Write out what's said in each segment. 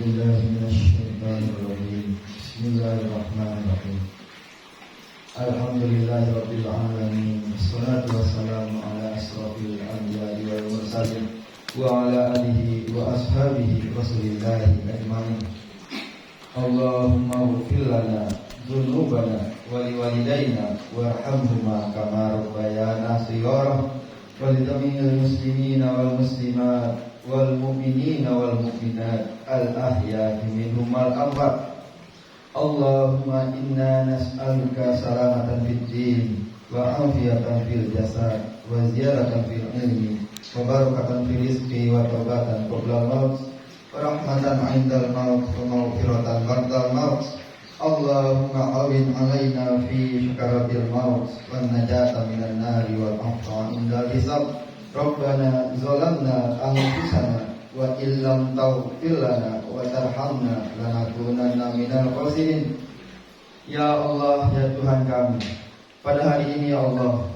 بالله من الشيطان الرجيم بسم الله الرحمن الرحيم الحمد لله رب العالمين والصلاة والسلام على أشرف الأنبياء والمرسلين وعلى آله وأصحابه رسول الله أجمعين اللهم اغفر لنا ذنوبنا ولوالدينا وارحمهما كما ربيانا صغارا ولجميع المسلمين والمسلمات والمؤمنين والمؤمنات الأحياء منهم والأموات اللهم إنا نسألك سلامة في الدين وعافية في الجسد وزيادة في العلم وبركة في الرزق وتوبة قبل الموت ورحمة عند الموت ومغفرة بعد الموت اللهم عون علينا في سكرات الموت والنجاة من النار والعفو عند الحساب ربنا ظلمنا أنفسنا وإن لم تغفر لنا وترحمنا لنكونن minal khasirin. Ya Allah, ya Tuhan kami, pada hari ini ya Allah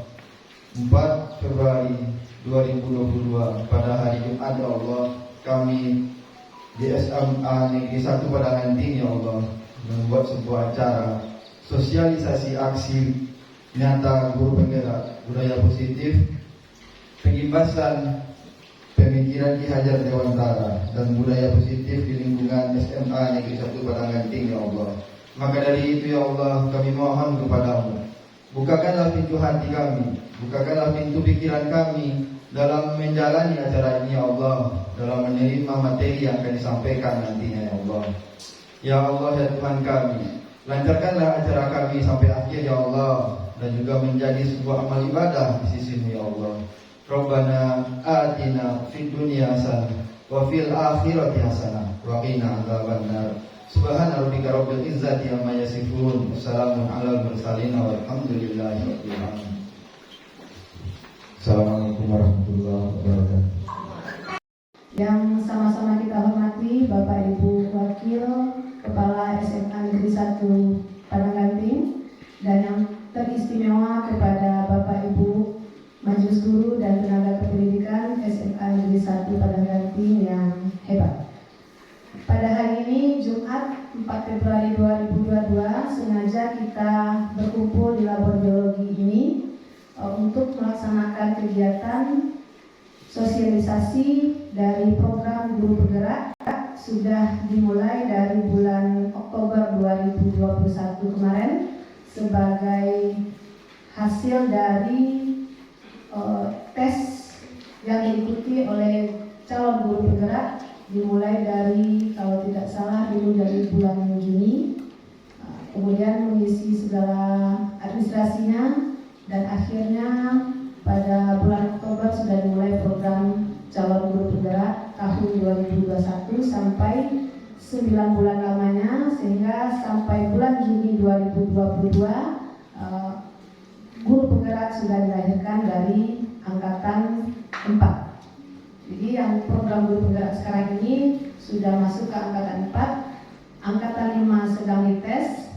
4 Februari 2022 pada hari Jumat ya Allah, kami di SMA Negeri 1 Padangan Tinggi ya Allah membuat sebuah acara sosialisasi aksi nyata guru penggerak budaya positif, pengibasan pemikiran Ki Hajar Dewantara dan budaya positif di lingkungan SMA Negeri 1 Padangan Tinggi ya Allah. Maka dari itu ya Allah, kami mohon kepadamu, bukakanlah pintu hati kami, bukakanlah pintu pikiran kami dalam menjalani acara ini ya Allah, dalam menerima materi yang akan disampaikan nantinya ya Allah. Ya Allah ya Tuhan kami, lancarkanlah acara kami sampai akhir ya Allah, dan juga menjadi sebuah amal ibadah di sisimu ya Allah. Rabbana atina fid dunya hasanah wa fil akhirati hasanah wa qina adzabannar. Subhana rabbika rabbil izzati amma yasifun. Wassalamun alal mursalin walhamdulillahi rabbil alamin. Assalamualaikum warahmatullahi wabarakatuh. Yang sama-sama kita hormati Bapak Ibu Wakil Kepala SMA Negeri 1 Padangan Tinggi, dan yang teristimewa kepada Bapak Ibu Majelis Guru dan tenaga kependidikan SMA Negeri 1 Padangan Tinggi yang hebat. Pada hari ini Jumat 4 Februari 2022 sengaja kita berkumpul di labor biologi ini untuk melaksanakan kegiatan sosialisasi dari program Guru Bergerak. Sudah dimulai dari bulan Oktober 2021 kemarin sebagai hasil dari tes yang diikuti oleh calon guru bergerak, dimulai dari kalau tidak salah dulu dari bulan Juni, kemudian mengisi segala administrasinya, dan akhirnya pada bulan Oktober sudah dimulai program calon guru bergerak tahun 2021 sampai 9 bulan lamanya, sehingga sampai bulan Juni 2022 guru penggerak sudah dilahirkan dari angkatan 4. Jadi yang program guru penggerak sekarang ini sudah masuk ke angkatan 4. Angkatan 5 sedang dites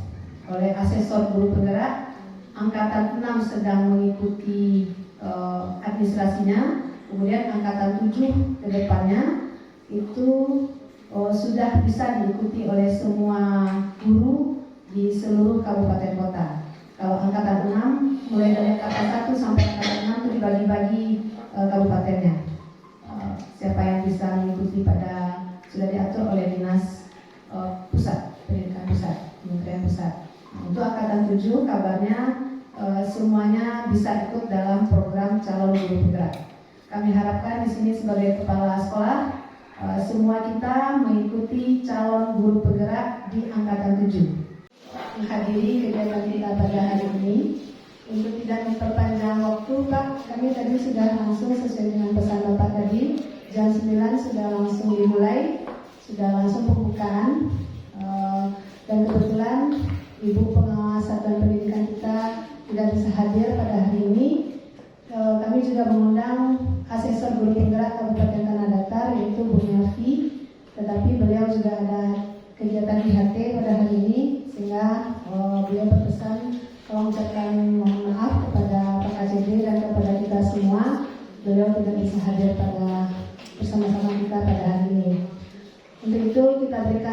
oleh asesor guru penggerak. Angkatan 6 sedang mengikuti administrasinya. Kemudian angkatan 7 ke depannya itu sudah bisa diikuti oleh semua guru di seluruh kabupaten kota. Kalau angkatan 6 mulai dari angkatan 1 sampai angkatan 6 itu dibagi-bagi kabupatennya. Siapa yang bisa mengikuti sudah diatur oleh dinas pusat, pendidikan pusat, kementerian pusat. Untuk angkatan 7 kabarnya semuanya bisa ikut dalam program calon guru bergerak. Kami harapkan di sini sebagai kepala sekolah semua kita mengikuti calon guru bergerak di angkatan 7. Menghadiri kegiatan kita pada hari ini. Untuk tidak memperpanjang waktu, Pak, kami tadi sudah langsung sesuai dengan pesan Bapak tadi, jam 9 sudah langsung dimulai, sudah langsung pembukaan, dan kebetulan Ibu Pengawas Satuan Pendidikan kita tidak bisa hadir pada hari ini. Kami juga mengundang asesor guru penggerak Kabupaten Tanah Datar, yaitu Bu Melvi, tetapi beliau juga ada kegiatan IHT pada hari ini, sehingga beliau berpesan tolong ucapkan mohon maaf kepada Pak KCD dan kepada kita semua, beliau tidak bisa hadir bersama-sama kita pada hari ini. Untuk itu kita berikan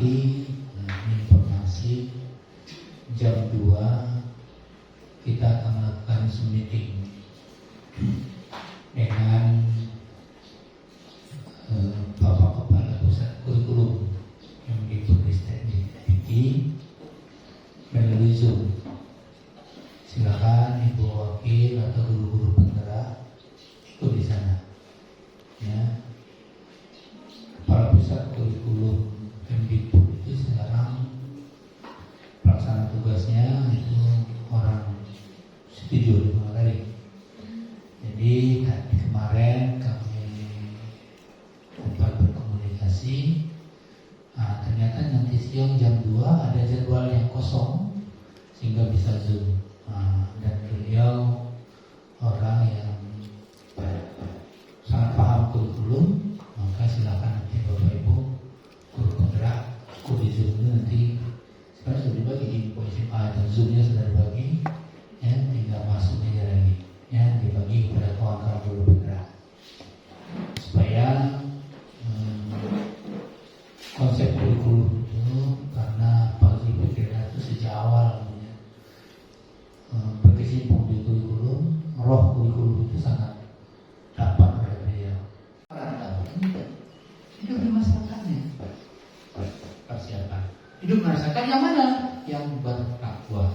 pagi informasi jam 2 kita akan melakukan Zoom meeting dengan Bapak Kepala Pusat Kurikulum yang di Putristek di melalui Zoom. Silakan Ibu Wakil atau guru-guru penggerak ikut di sana. Ya. Kepala Pusat Kurikulum Kemdikbud itu sekarang pelaksana tugasnya itu orang setuju 5 kali. Jadi tadi kemarin kami sempat berkomunikasi. Ternyata nanti siang jam 2 ada jadwal yang kosong sehingga bisa Zoom. Dan beliau orang yang sangat paham kurikulum, maka silakan nanti Bapak Ibu guru penggerak di Zoom itu nanti sekarang sudah dibagi info SMA dan Zoomnya sudah dibagi, ya tinggal masuk aja lagi, ya dibagi kepada kawan-kawan guru penggerak supaya konsep kurikulum itu, karena Pak Ibu Kira itu sejak awal berkecimpung di kurikulum, roh kurikulum itu sangat dapat oleh beliau. Hidup di masyarakatnya, persiapan hidup merasakan yang mana? Yang bertakwa.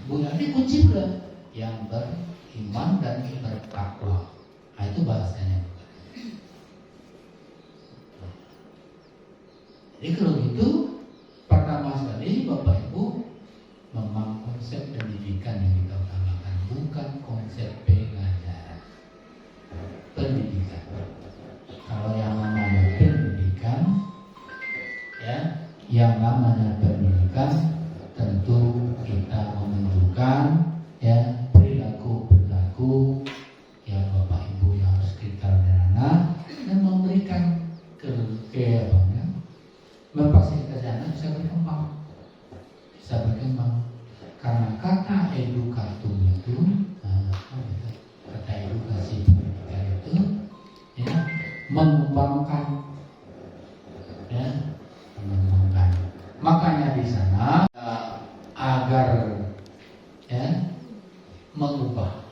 Bukan ini kunci udah, yang beriman dan bertakwa. Itu bahasanya. Jadi kalau gitu, pertama sekali Bapak Ibu memang konsep pendidikan yang kita utamakan, bukan konsep pengajaran. Pendidikan. Kalau yang namanya pendidikan, ya, yang namanya pendidikan tentu kita menunjukkan, ya, perilaku yang Bapak Ibu yang harus kita anak dan memberikan memfasilitasi anak bisa berkembang, karena kata edukatum itu, kata edukasi pendidikan itu, ya, mengembangkan, ya, mengembangkan. Makanya di sana agar, ya, mengubah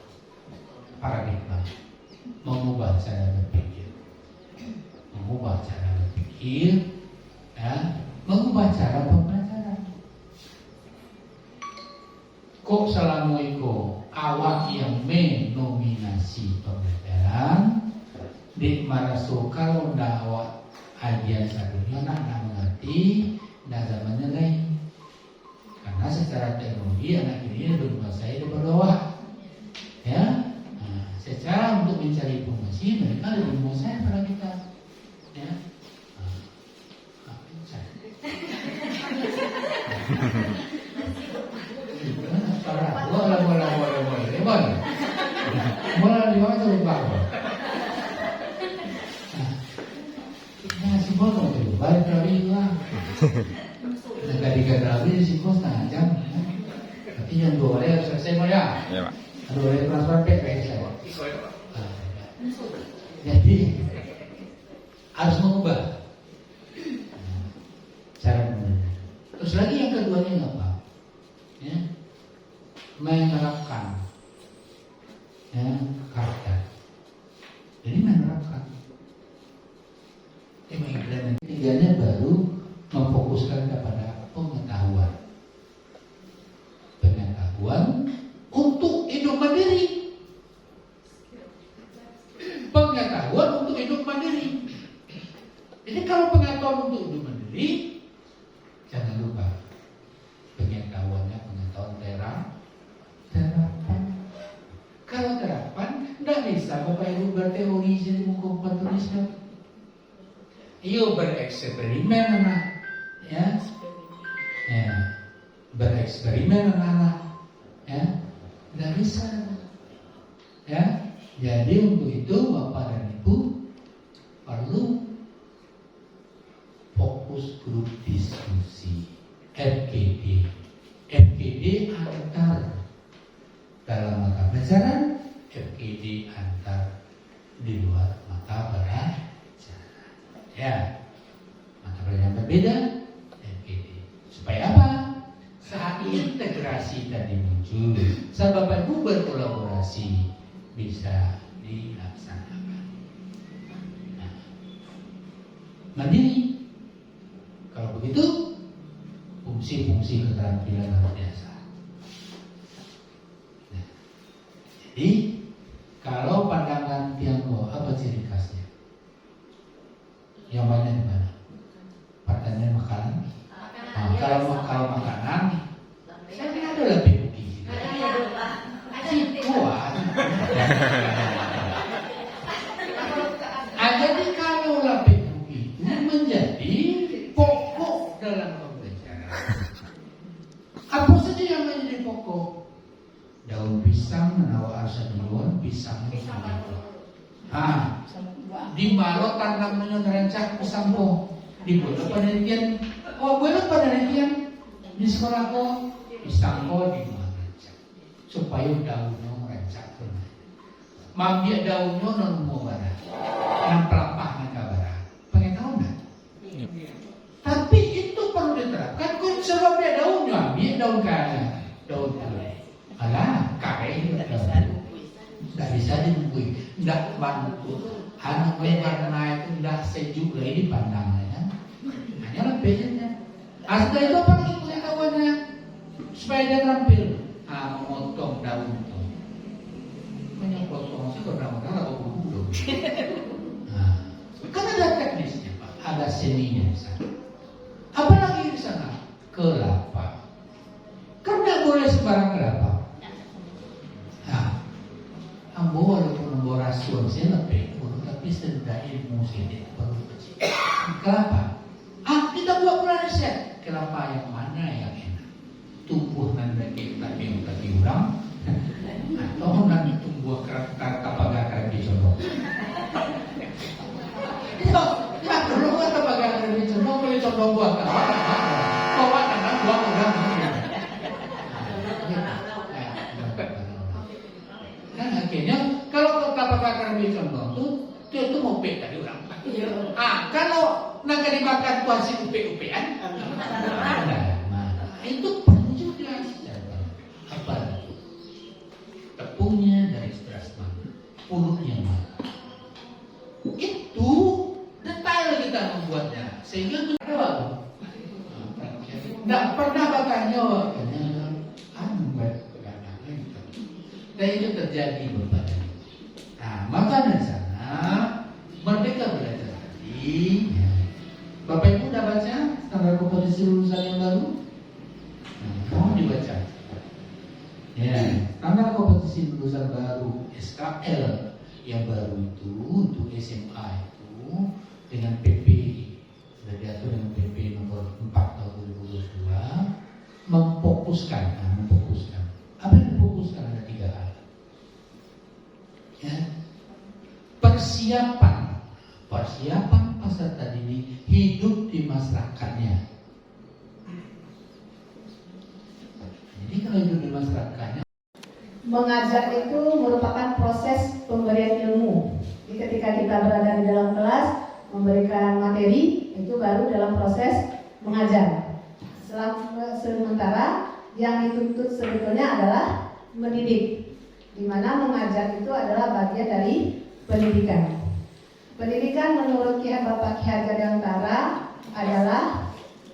paradigma, mengubah cara berpikir, ya, mengubah cara pembelajaran. Kok selama itu awak yang menominasi pembelajaran di maraso kalau ndak awak ajian sadunya nak mengerti, ndak zamannya lain. Karena secara teknologi anak ini lebih menguasai daripada awak, ya. Secara untuk mencari informasi mereka lebih menguasai daripada kita, ya. Bola di mana tuh Pak? Nah, si bola tuh balik lagi lah. Negara lagi si bos setengah jam. Tapi yang 2 hari harus selesai mau ya? Iya Pak. 2 hari transfer pay saya. Jadi harus mengubah cara pembelajaran. Terus lagi yang keduanya apa? Ya, menerapkan, ya, karakter. Jadi menerapkan. Tiganya baru memfokuskan kepada pengetahuan untuk hidup mandiri. Pengetahuan untuk hidup mandiri. Jadi kalau pengetahuan untuk hidup mandiri, jangan lupa pengetahuannya pengetahuan terapan. Kalau terapan, tidak bisa Bapak Ibu berteori jadi mengkumpulkan tuliskan. Iyo bereksperimen anak, ya, bereksperimen anak, ya, tidak bisa, ya. Jadi untuk itu Bapak dan Ibu perlu fokus grup diskusi FGD antar dalam mata pelajaran, FGD antar di luar mata pelajaran. Ya, mata pelajaran berbeda, nominasi tadi muncul, saat Bapak Ibu berkolaborasi bisa dilaksanakan. Nah, mandiri. Kalau begitu, fungsi-fungsi keterampilan luar biasa. Nah, jadi kalau pandangan Tiongkok apa ciri khasnya? Yang banyak di mana? Pertanyaan makanan. Nah, kalau makanan, saya kan ada lebih begini. Si kuat. Jadi kalau lebih begitu menjadi pokok dalam pembelajaran. Apa saja yang menjadi pokok? Daun pisang menawa asa duluan pisang. Di malo tanam menyerancak pisang po. Dibuat penelitian. Oh, boleh penelitian di sekolah ko pisang ko di merancak supaya daunnya merancak. Mambia daunnya non mau barang. Yang pelapahnya kabar. Pengen tahu nggak? Tapi itu perlu diterapkan. Kun sebab dia daunnya, ambil daun kaya, daun kaya. Alah, kaya nggak bisa dibubuhi, nggak bantu. Anu warna itu nggak sejuk lagi dipandangnya. Hanya lebihnya. Asal itu apa lagi punya kawannya supaya dia terampil. Memotong daun itu. Menyotong sih kadang-kadang aku bulu. Kan ada teknisnya Pak, ada seninya di sana. Apa lagi di sana? Kelapa. Karena boleh sembarang kelapa. Nah, ambo walaupun ambo rasuan saya lebih, tapi sedang ilmu saya perlu kecil. Kelapa. Kita buat pula riset. Kelapa yang mana yang enak? Tumbuh nanti tapi urang, atau nanti tumbuh kapagakar di condong. Ya, dulu kata bagian dari condong, boleh condong buah kawan. Kawan anak buah orang. Kan akhirnya kalau kapagakar di condong itu mau pe tadi orang. Kalau nak dimakan tuan si upe-upean, itu perlu juga apa? Tepungnya dari beras mana, pulutnya mana. Itu detail kita membuatnya sehingga kita tidak pernah bakanya dan itu terjadi beberapa. Nah, maka dari sana Merdeka Belajar tadi, Bapak Ibu udah baca standar komposisi lulusan yang baru? Kamu dibaca. Ya, standar komposisi lulusan baru SKL yang baru itu untuk SMA itu dengan PP sudah diatur dengan PP nomor 4 tahun 2022 memfokuskan. Apa yang difokuskan ada 3 hal. Ya, persiapan peserta didik hidup di masyarakatnya. Jadi kalau hidup di masyarakatnya, mengajar itu merupakan proses pemberian ilmu. Jadi ketika kita berada di dalam kelas memberikan materi, itu baru dalam proses mengajar. Sementara yang dituntut sebetulnya adalah mendidik, di mana mengajar itu adalah bagian dari pendidikan. Pendidikan menurut Bapak Ki Hajar Dewantara adalah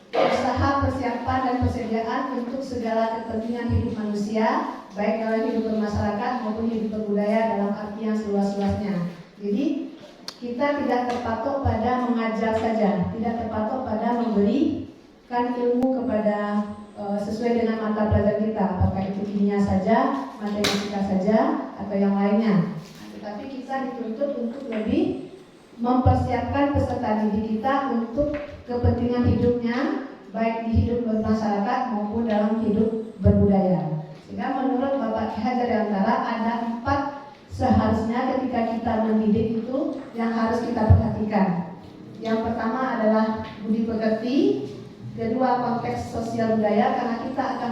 usaha persiapan dan persediaan untuk segala kepentingan hidup manusia, baik dalam hidup bermasyarakat maupun hidup berbudaya dalam arti yang seluas-luasnya. Jadi kita tidak terpatok pada mengajar saja, tidak terpatok pada memberikan ilmu kepada sesuai dengan mata pelajaran kita, apakah itu kimia saja, matematika saja, atau yang lainnya. Tetapi kita dituntut untuk lebih mempersiapkan peserta didik kita untuk kepentingan hidupnya, baik di hidup bermasyarakat maupun dalam hidup berbudaya. Sehingga menurut Bapak Ki Hajar Dewantara ada 4 seharusnya ketika kita mendidik itu yang harus kita perhatikan. Yang pertama adalah budi pekerti, kedua konteks sosial budaya, karena kita akan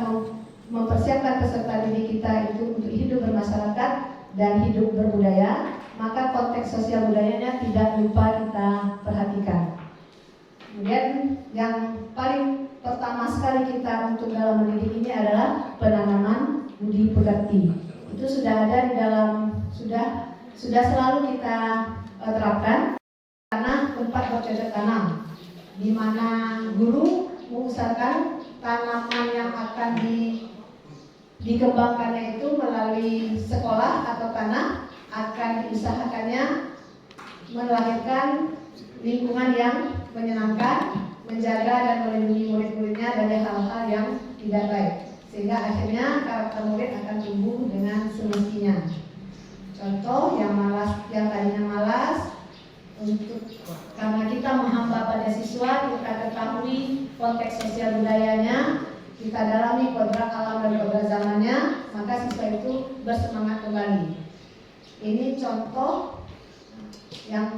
mempersiapkan peserta didik kita itu untuk hidup bermasyarakat dan hidup berbudaya, maka konteks sosial budayanya tidak lupa kita perhatikan. Kemudian yang paling pertama sekali kita untuk dalam mendidik ini adalah penanaman budi pekerti. Itu sudah ada di dalam, sudah selalu kita terapkan. Tanah tempat bercocok tanam, di mana guru mengusahakan tanaman yang akan dikembangkannya itu melalui sekolah atau tanah akan diusahakannya melahirkan lingkungan yang menyenangkan, menjaga dan melindungi murid-muridnya dari hal-hal yang tidak baik, sehingga akhirnya karakter murid akan tumbuh dengan semestinya. Contoh yang tadinya malas, karena kita menghamba pada siswa, kita ketahui konteks sosial budayanya, kita dalami kodrat alam dan kodrat zamannya, maka siswa itu bersemangat kembali. Ini contoh yang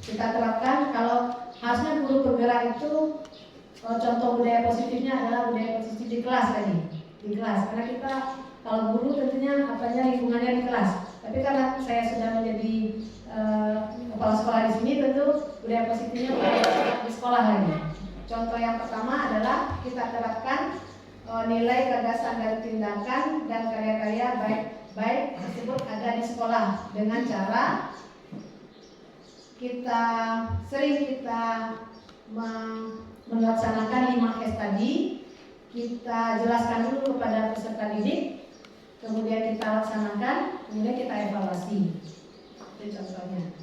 kita terapkan. Kalau harusnya guru bergerak itu, contoh budaya positifnya adalah budaya positif di kelas tadi, di kelas. Karena kita kalau guru tentunya lingkungannya di kelas. Tapi karena saya sudah menjadi kepala sekolah di sini, tentu budaya positifnya di sekolah lagi. Contoh yang pertama adalah kita terapkan nilai, gagasan, dan tindakan dan karya-karya baik tersebut ada di sekolah dengan cara kita melaksanakan 5S tadi. Kita jelaskan dulu kepada peserta didik, kemudian kita laksanakan, kemudian kita evaluasi. Itu contohnya.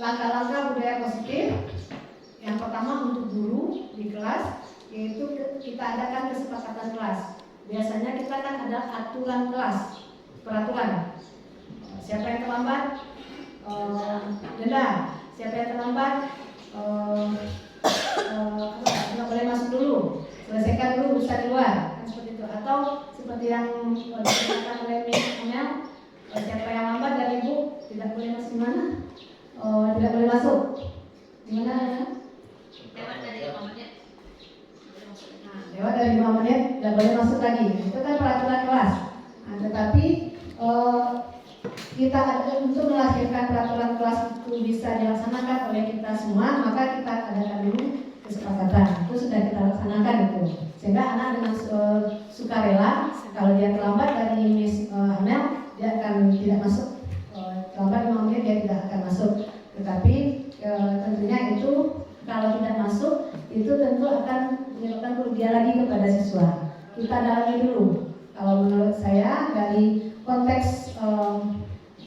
Langkah-langkah budaya positif yang pertama untuk guru di kelas, yaitu kita adakan kesepakatan kelas. Biasanya kita kan ada aturan kelas, peraturan. Siapa yang terlambat, denda. Siapa yang terlambat, nggak boleh masuk dulu, selesaikan dulu urusan di luar, kan seperti itu. Atau seperti yang dikatakan oleh Mel, siapa yang lambat dan ibu tidak boleh masuk di mana? Tidak boleh masuk di mana? Lewat dari 5 menit. Nah, lewat dari 5 menit tidak boleh masuk lagi. Itu kan peraturan kelas. Nah, tetapi kita untuk melahirkan peraturan kelas itu bisa dilaksanakan oleh kita semua, maka kita adakan dulu kesepakatan. Itu sudah kita laksanakan itu, sehingga anak dengan sukarela, kalau dia terlambat dari Miss Amel, dia akan tidak masuk. Terlambat 5 menit dia tidak akan masuk. Tetapi tentunya itu kalau tidak masuk, itu tentu akan menyebabkan kerugian lagi kepada siswa. Kita dalami dulu. Kalau menurut saya dari konteks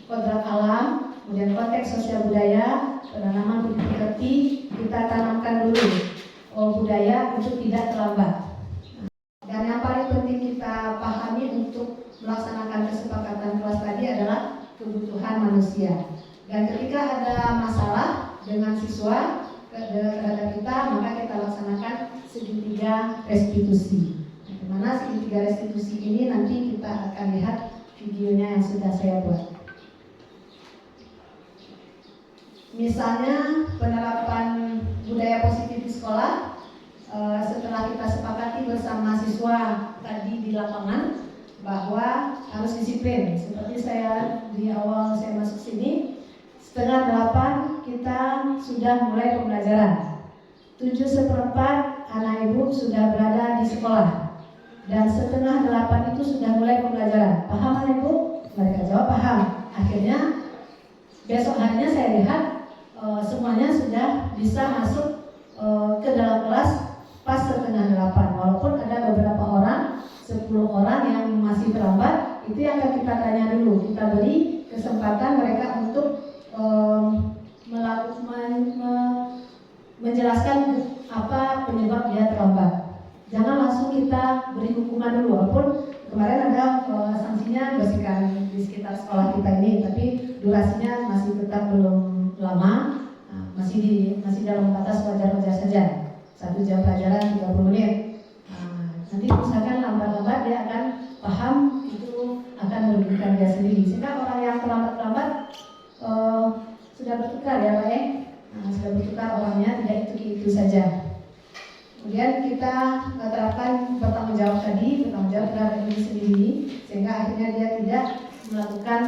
kodrat alam, kemudian konteks sosial budaya, penanaman budi pekerti, kita tanamkan dulu budaya untuk tidak terlambat. Dan yang paling penting kita pahami untuk melaksanakan kesepakatan kelas tadi adalah kebutuhan manusia. Dan ketika ada masalah dengan siswa terhadap kita, maka kita laksanakan segitiga restitusi. Di mana segitiga restitusi ini nanti kita akan lihat videonya yang sudah saya buat. Misalnya penerapan budaya positif di sekolah, setelah kita sepakati bersama siswa tadi di lapangan bahwa harus disiplin. Seperti saya di awal saya masuk sini, 7:30 kita sudah mulai pembelajaran. 7:15 anak ibu sudah berada di sekolah, dan 7:30 itu sudah mulai pembelajaran. Paham anak ibu? Mereka jawab paham. Akhirnya besok harinya saya lihat semuanya sudah bisa masuk ke dalam kelas pas 7:30. Walaupun ada beberapa orang, 10 orang yang masih terlambat, itu yang akan kita tanya dulu. Kita beri kesempatan mereka untuk menjelaskan apa penyebab dia terlambat. Jangan langsung kita beri hukuman dulu. Walaupun kemarin ada sanksinya bersihkan di sekitar sekolah kita ini, tapi durasinya masih tetap belum lama, masih dalam batas wajar-wajar saja. 1 jam pelajaran 30 menit. Nanti misalkan lambat-lambat dia akan paham itu akan merugikan dia sendiri. Sehingga orang yang terlambat-lambat sudah bertukar ya Pak ya. Sudah bertukar orangnya, tidak itu saja. Kemudian kita terapkan bertanggung jawab terhadap diri sendiri, sehingga akhirnya dia tidak melakukan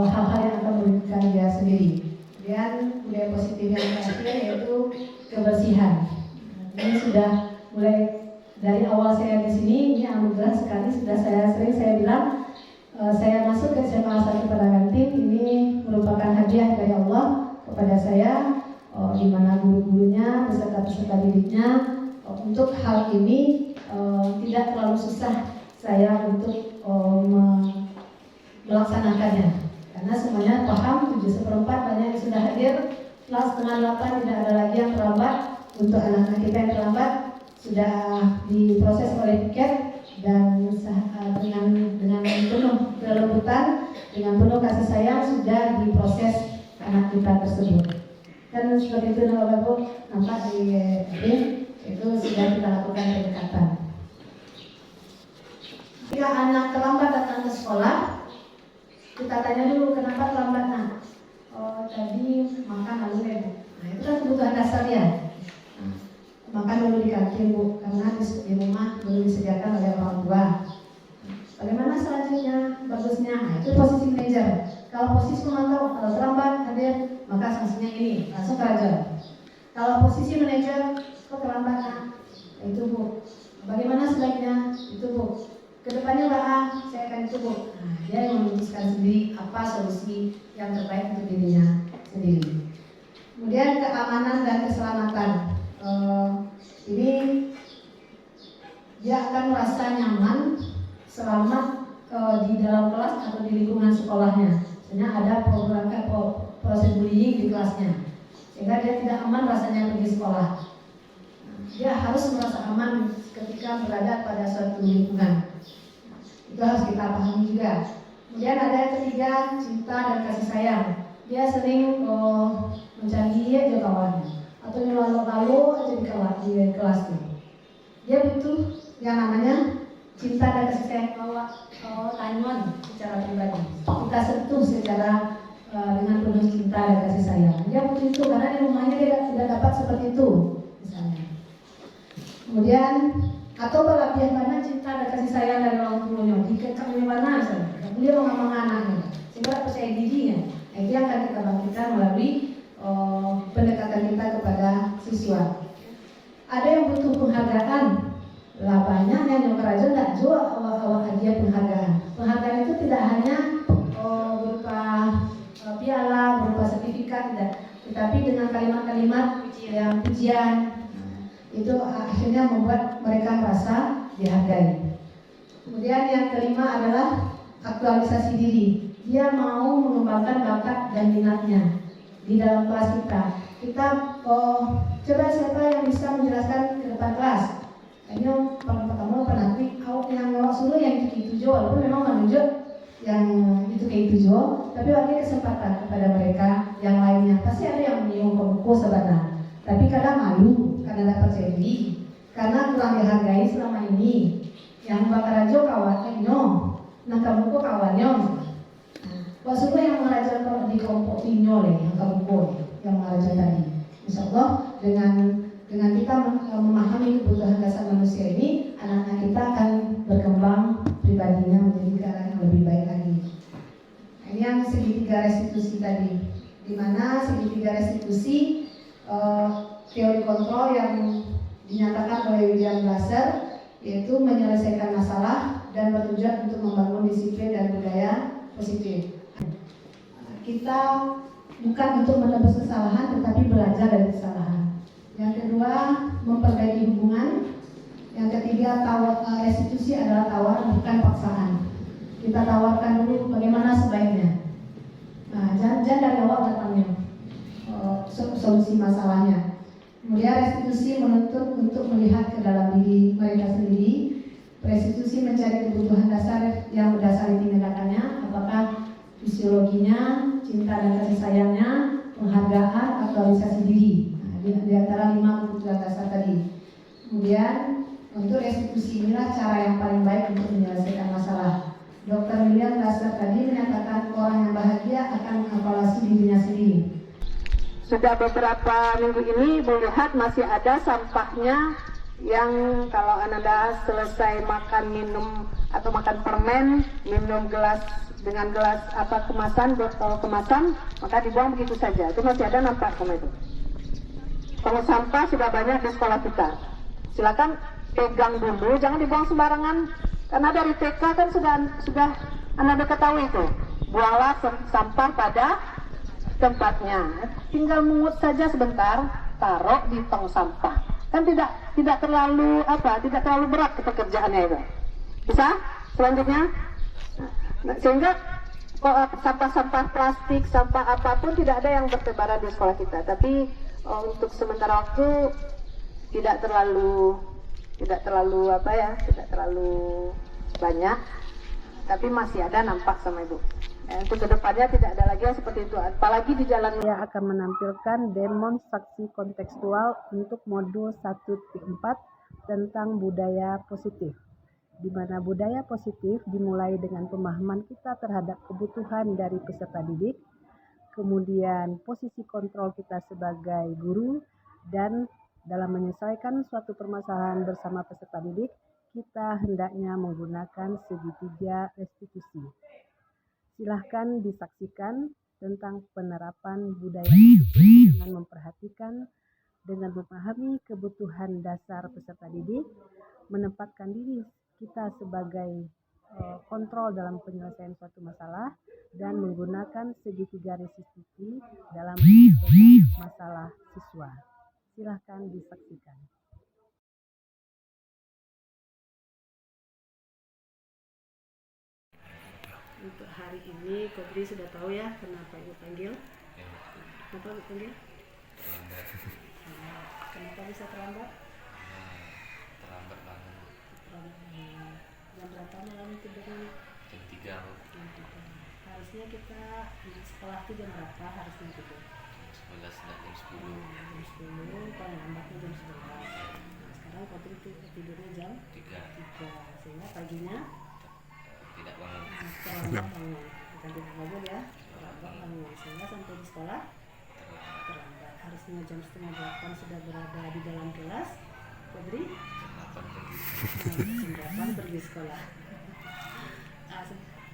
hal-hal yang akan merugikan dia sendiri. Kemudian budaya positif yang terakhir yaitu kebersihan. Ini sudah mulai dari awal saya di sini, ini anugerah sekali, sudah saya bilang, saya masuk ke SMA 1 Padangan Tim, ini merupakan hadiah dari Allah kepada saya, di mana guru-gurunya, peserta-peserta didiknya, untuk hal ini tidak terlalu susah saya untuk melaksanakannya, karena semuanya paham. 7/4 banyak yang sudah hadir, kelas setengah 8 tidak ada lagi yang terlambat. Untuk anak-anak kita yang terlambat sudah diproses oleh tiket, dan dengan penuh kelembutan, dengan penuh kasih sayang sudah diproses anak kita tersebut. Dan seperti itu Bapak-Ibu nampak di itu sudah kita lakukan pendekatan. Jika anak terlambat datang ke sekolah, kita tanya dulu kenapa terlambat nak? Oh tadi makan lalu ya. Nah itu kan kebutuhan dasar dia. Makan dulu di kantin Bu, karena di rumah belum disediakan oleh orang tua. Bagaimana selanjutnya? Bagusnya, nah, itu posisi manajer. Kalau posisi pemantau, kalau terlambat hadir, maka sanksinya ini, langsung kerja. Kalau posisi manajer, kok terlambat nah? Itu Bu. Bagaimana sebaiknya? Itu Bu. Kedepannya Pak, saya akan itu Bu. Nah, dia yang memutuskan sendiri apa solusi yang terbaik untuk dirinya sendiri. Kemudian keamanan dan keselamatan. Ini dia akan merasa nyaman selama di dalam kelas atau di lingkungan sekolahnya. Misalnya ada proses bullying di kelasnya, sehingga dia tidak aman rasanya pergi sekolah. Dia harus merasa aman ketika berada pada suatu lingkungan. Itu harus kita pahami juga. Kemudian ada yang ketiga, cinta dan kasih sayang. Dia sering mencari aja kawannya, atau lalu aja di kelas ini. Dia butuh yang namanya cinta dan kasih sayang, tanyuan secara pribadi. Kita sentuh secara dengan penuh cinta dan kasih sayang. Dia butuh itu karena di rumahnya dia tidak dapat seperti itu, misalnya. Kemudian atau berlebihan mana cinta dan kasih sayang dari orang tuanya, dikekang di mana misalnya. Dia mengamang anaknya, sehingga percaya dirinya. Nah, itu yang akan kita bangkitkan melalui pendekatan kita kepada siswa. Ada yang butuh penghargaan, lah banyaknya yang kerajaan tidak jual awal hadiah penghargaan. Penghargaan itu tidak hanya berupa piala, berupa sertifikat, tidak, tetapi dengan kalimat-kalimat yang pujian. Itu akhirnya membuat mereka merasa dihargai. Kemudian yang kelima adalah aktualisasi diri. Dia mau mengembangkan bakat dan minatnya di dalam kelas kita. Kita coba siapa yang bisa menjelaskan ke depan kelas. Ini pertama penanti yang suruh yang itu jual, walaupun memang menunjuk yang itu jual, tapi bagi kesempatan kepada mereka yang lainnya. Pasti ada yang menyinggung buku sebenarnya, tapi kadang malu karena tidak percaya diri, karena kurang dihargai selama ini. Yang bakar aja kawannya, nah kamu kok kawannya. Maksudnya yang mengajar di kelompok Pinyo yang kamu yang mengajar tadi. Insya Allah dengan kita memahami kebutuhan dasar manusia ini, anak-anak kita akan berkembang pribadinya menjadi ke arah yang lebih baik lagi. Nah, ini yang segitiga restitusi tadi, di mana segitiga restitusi teori kontrol yang dinyatakan oleh William Glasser, yaitu menyelesaikan masalah dan bertujuan untuk membangun disiplin dan budaya positif. Kita bukan untuk menebus kesalahan, tetapi belajar dari kesalahan. Yang kedua, memperbaiki hubungan. Yang ketiga, restitusi adalah tawaran, bukan paksaan. Kita tawarkan dulu bagaimana sebaiknya. Nah, jangan dari awal datangnya solusi masalahnya. Kemudian restitusi menuntut untuk melihat ke dalam diri mereka sendiri. Restitusi mencari kebutuhan dasar yang berdasari tindakannya, apakah fisiologinya, cinta dan kasih sayangnya, penghargaan, aktualisasi diri. Nah, di antara 5 kebutuhan dasar tadi. Kemudian untuk restitusi inilah cara yang paling baik untuk menyelesaikan masalah. Dr. William Glasser tadi menyatakan orang yang bahagia akan mengevaluasi dirinya sendiri. Sudah beberapa minggu ini melihat masih ada sampahnya yang kalau Anda selesai makan minum atau makan permen, minum gelas dengan gelas kemasan, botol kemasan, maka dibuang begitu saja. Itu masih ada nampak sama itu. Tong sampah sudah banyak di sekolah kita. Silakan pegang dulu, jangan dibuang sembarangan. Karena dari TK kan sudah Anda ketahui itu. Buanglah sampah pada tempatnya. Tinggal mungut saja sebentar, taruh di tong sampah. Kan tidak terlalu berat pekerjaannya itu. Bisa? Selanjutnya, sehingga sampah-sampah plastik, sampah apapun tidak ada yang bertebaran di sekolah kita. Tapi untuk sementara waktu tidak terlalu banyak, tapi masih ada nampak sama Ibu. Untuk kedepannya tidak ada lagi yang seperti itu. Apalagi di jalan saya akan menampilkan demonstrasi kontekstual untuk modul 1.4 tentang budaya positif, di mana budaya positif dimulai dengan pemahaman kita terhadap kebutuhan dari peserta didik, kemudian posisi kontrol kita sebagai guru, dan dalam menyelesaikan suatu permasalahan bersama peserta didik, kita hendaknya menggunakan segitiga restitusi. Silahkan disaksikan tentang penerapan budaya dengan memperhatikan, dengan memahami kebutuhan dasar peserta didik, menempatkan diri kita sebagai kontrol dalam penyelesaian suatu masalah, dan menggunakan segitiga restitusi dalam menyelesaikan masalah siswa. Silahkan disaksikan. Untuk hari ini, Kodri sudah tahu ya kenapa Ibu panggil? Kenapa Ibu panggil? Kenapa bisa terlambat? Terlambat banget. Jam berapa malam tidurnya? Jam 3. Jam 3. Harusnya kita di sekolah itu jam berapa harusnya tidur? Jam 11 dan jam 10. Jam 10, paling lambatnya jam 11. Nah, sekarang Kodri tidurnya jam 3. Sehingga paginya Tidak bangun. terlambat bangun. Bukan tidak bangun ya, terlambat bangun. Sehingga sampai di sekolah terlambat. Harusnya jam 7:30 sudah berada di dalam kelas. Kodri Jam 8 pergi. jam 8 pergi sekolah.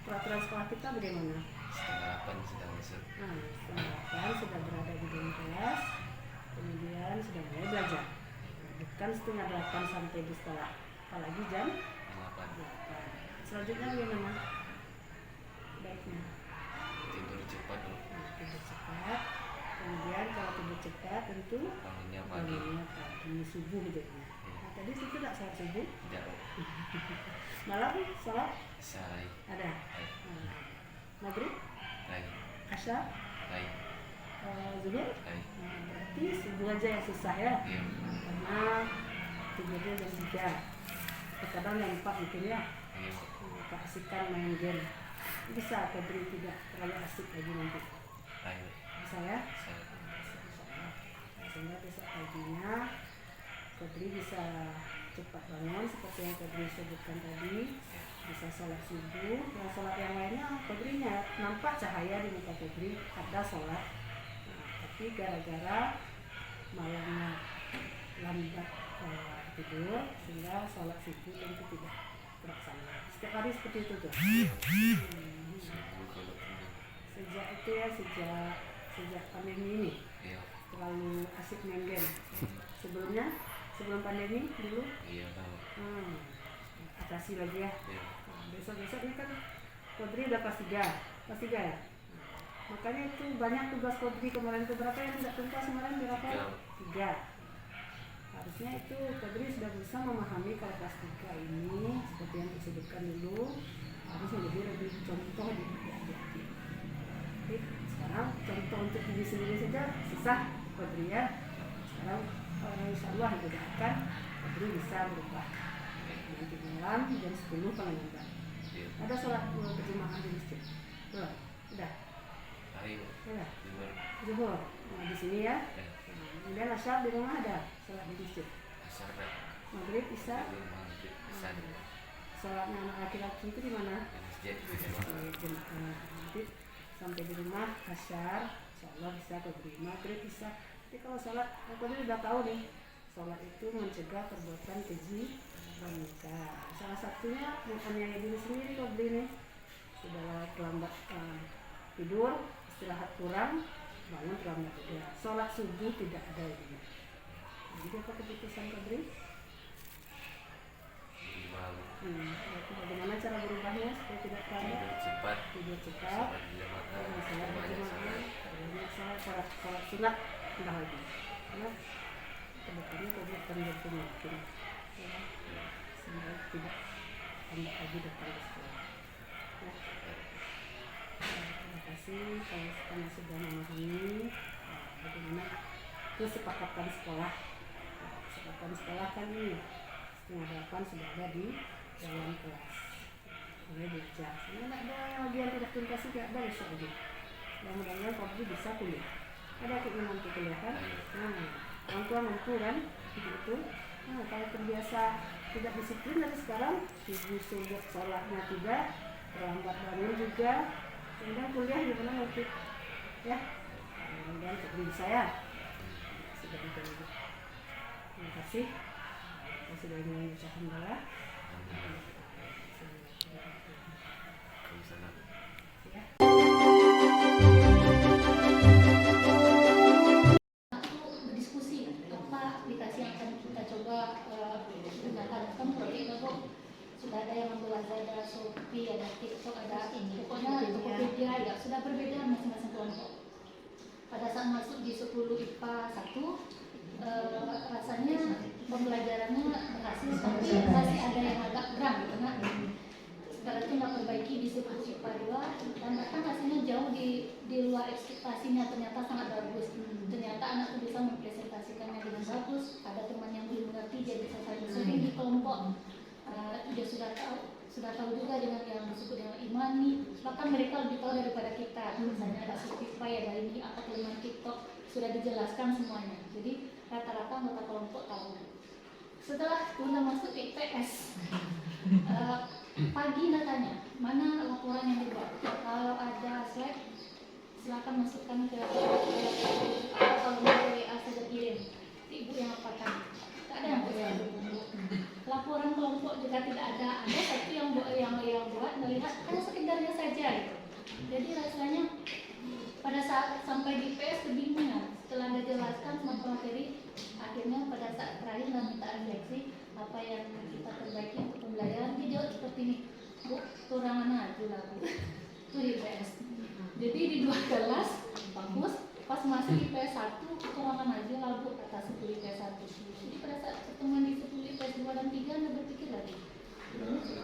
Peraturan sekolah kita bagaimana? Setengah 8 sudah masuk. Setengah 8 sudah berada di dalam kelas, kemudian sudah mulai belajar. Bukan setengah 8 sampai di sekolah, apalagi jam 8. Selanjutnya bagaimana? Baiknya Tidur cepat dulu. tidur cepat. Kemudian kalau tidur cepat tentu Bangunnya pagi. bangunnya pagi, subuh jadinya. Nah, tadi itu tidak sholat subuh, Tidak. malam sholat Saya ada. Maghrib, lain. Asar, Lain. zuhur. Lain. Berarti subuh aja yang susah ya, Iya. karena tidurnya jam 3. Kadang jam 4 mungkin ya. Iya. Keasikan main game. Bisa Kodri tidak terlalu asik lagi nanti. Lain. Bisa ya? Saya. Sehingga besok paginya Kodri bisa cepat bangun seperti yang Kodri sebutkan tadi. Bisa sholat subuh. Yang sholat yang lainnya Kodrinya nampak cahaya di muka Kodri, ada sholat. Tapi gara-gara malamnya lambat tidur, sehingga sholat subuh tentu tidak terlaksana. Setiap hari seperti itu tuh. Subuh kalau tidur. Sejak itu ya, sejak pandemi ini Iya. terlalu asik main game. Sebelum pandemi dulu Iya tahu. atasi lagi ya. Iya. Besok ini kan Kodri udah kelas 3 ya. Makanya itu banyak tugas Kodri kemarin itu berapa yang tidak tuntas kemarin berapa? 3. Harusnya itu Kodri sudah bisa memahami kalau kelas 3 ini seperti yang disebutkan dulu harus menjadi lebih contoh di adik-adik. Tapi sekarang contoh untuk diri sendiri saja susah Kodri ya. Sekarang insya Allah didoakan Kodri bisa berubah. Nanti malam jam 10 paling lambat. Iya. Ada sholat berjamaah di masjid? Belum? Udah? Ayo. Udah? Zuhur. Zuhur. Nah, di sini ya. Ya. Kemudian asyar di rumah ada sholat di masjid. Asar dah. Maghrib, isya. Zuhur, maghrib, asar. Sholatnya anak laki-laki itu di mana? Di masjid. Nanti sampai di rumah asyar, insyaallah bisa Kodri. Maghrib, isya. Tapi kalau sholat, Kodri udah tahu nih. Sholat itu mencegah perbuatan keji dan nikah. Salah satunya menganiaya diri sendiri Kodri nih. Sudah terlambat tidur, istirahat kurang, bangun terlambat juga. Sholat subuh tidak ada ini. Jadi apa keputusan Kodri? Berarti bagaimana cara berubahnya supaya tidak terlambat? cepat Tidur cepat, berjamaah salat berjamaah, salat salat sunat rendah lagi. Karena kedepannya tadi akan berpemimpin, ya, sehingga tidak tambah lagi datang ke sekolah. Ya. Terima kasih karena sudah memahami bagaimana kesepakatan sekolah. Kesepakatan sekolah kan ini 7:30 sudah ada di dalam kelas. Mulai belajar. Sebenarnya ada lagi yang tidak tuntas tidak ada besok lagi. Mudah-mudahan Fabri bisa kuliah. Ada akhirnya nanti kuliah kan? Orang tua mampu kan? Begitu. Kalau terbiasa tidak disiplin dari sekarang, ibu sudah sholatnya tidak, terlambat bangun juga, kemudian kuliah gimana nanti? Ya, kemudian Fabri bisa ya. Sudah ditunggu. Terima kasih. Kita sudah mengucapkan hamdalah. Berdiskusi apa aplikasi yang akan kita coba gunakan. Kan proyek itu sudah ada yang ambil ada Shopee, ada TikTok, ada pokoknya Tokopedia ya sudah berbeda masing-masing kelompok. Pada saat masuk di 10 IPA 1 rasanya pembelajarannya berhasil, tapi masih ada yang agak berat karena sekarang itu nggak perbaiki di 10 IPA 2 dan bahkan hasilnya jauh di luar ekspektasinya, ternyata sangat bagus. Ternyata anak itu bisa mempresentasikannya dengan bagus, ada teman yang belum mengerti dia bisa saling sharing di kelompok. Dia sudah tahu juga dengan yang disebut dengan imani, bahkan mereka lebih tahu daripada kita. Misalnya ada Spotify, ada ini apa kelemahan TikTok sudah dijelaskan semuanya. Jadi rata-rata anggota kelompok tahu. Setelah Bunda masuk IPS, pagi datanya mana laporan yang dibuat. Kalau ada slide silakan masukkan ke kalau mau WA saja kirim. Ibu yang apakan? Tidak ada yang bisa. Laporan kelompok juga tidak ada. Ada satu yang buat melihat hanya sekedarnya saja. Gitu. Jadi rasanya pada saat sampai di PS kebingungan. Setelah Anda jelaskan semua materi, akhirnya pada saat terakhir dan minta refleksi apa yang kita perbaiki untuk pembelajaran, dia jawab seperti ini, Bu, kurangan aja lah Bu. Itu di PS. Jadi di 2 kelas bagus, pas masuk di PS 1 kurangan aja lah Bu, kata 10 PS 1. Jadi pada saat pertemuan di 10 PS 2 dan 3 Anda berpikir lagi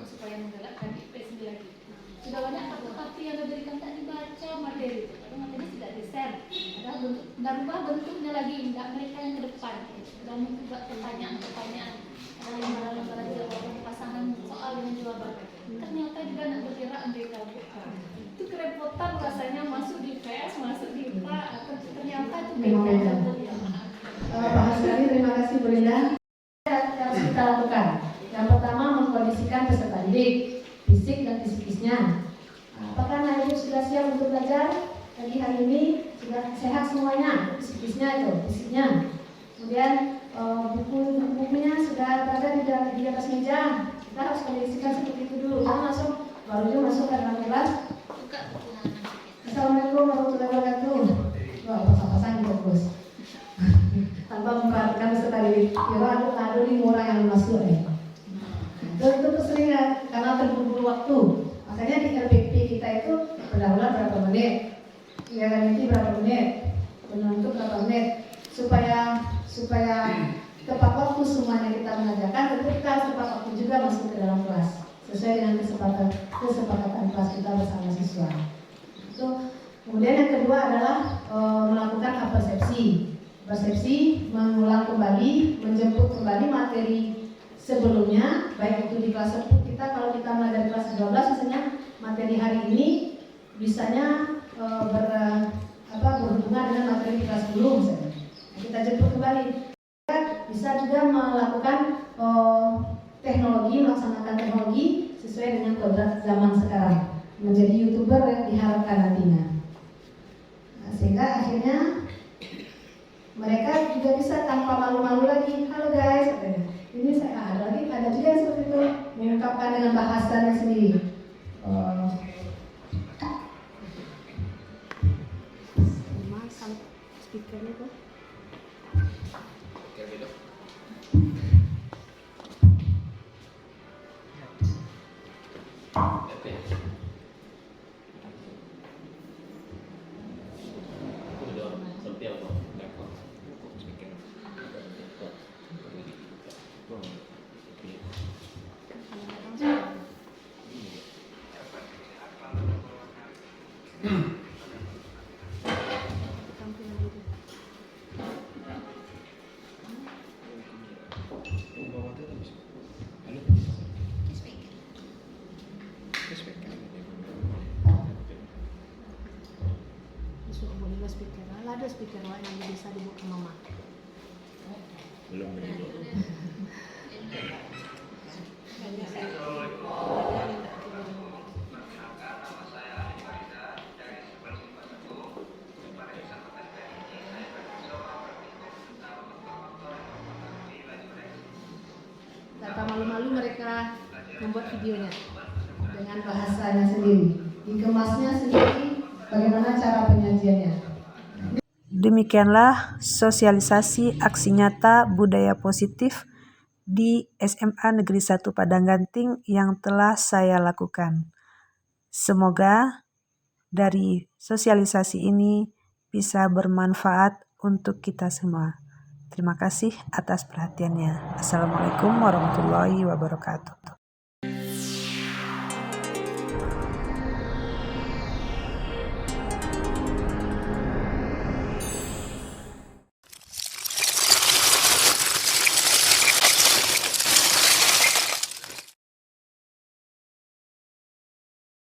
supaya menggerakkan PS ini lagi. Sudah banyak kartu-kartu yang diberikan tak dibaca materi itu, karena materi tidak di-share. Ada rubah bentuknya lagi, enggak mereka yang ke depan. Dan membuat pertanyaan-pertanyaan, ada lembaran-lembaran jawaban pasangan soal dengan jawaban. Ternyata juga nak bergerak mereka buka. Itu kerepotan rasanya masuk di PS, masuk di IPA, ternyata itu beda. Pak sekali, terima kasih Bu Linda. Harus kita lakukan. Yang pertama mengkondisikan peserta didik, fisik dan psikisnya. Apakah anak ibu sudah siap untuk belajar? Pagi hari ini sudah sehat semuanya, psikisnya itu, fisiknya. Kemudian buku-bukunya sudah berada di atas meja. Kita harus kondisikan seperti itu dulu. Jangan baru masuk ke dalam kelas. Assalamualaikum warahmatullahi wabarakatuh. Wah, pasang-pasang gitu bos. Tanpa memperhatikan peserta didik. Ya, ada 5 orang yang masuk ya. Itu keseringan karena terburu-buru waktu. Makanya di RPP kita itu pendahuluan berapa menit, ganti berapa menit, penutup berapa menit, supaya tepat waktu semuanya kita mengajarkan. Tentu kita harus tepat waktu juga masuk ke dalam kelas sesuai dengan kesepakatan kelas kita bersama siswa. Itu. Kemudian yang kedua adalah melakukan persepsi, mengulang kembali, menjemput kembali materi sebelumnya, baik itu di kelas 10 kita, kalau kita mulai dari kelas 12 misalnya materi hari ini bisanya berhubungan dengan materi di kelas 10 misalnya. Kita jemput kembali. Bisa juga melakukan melaksanakan teknologi sesuai dengan kodrat zaman sekarang. Menjadi YouTuber yang diharapkan nantinya. Nah, sehingga akhirnya mereka juga bisa tanpa malu-malu lagi. Halo guys, ini saya ada juga yang seperti itu, mengungkapkan dengan bahasanya sendiri. Speakernya tuh. Disuruh boleh speaker. Lah ada speaker yang bisa dibuka mama. Data malu-malu mereka membuat videonya dengan bahasanya sendiri, dikemasnya sendiri, bagaimana cara penyajiannya. Demikianlah sosialisasi aksi nyata budaya positif di SMA Negeri 1 Padang Ganting yang telah saya lakukan. Semoga dari sosialisasi ini bisa bermanfaat untuk kita semua. Terima kasih atas perhatiannya. Assalamualaikum warahmatullahi wabarakatuh.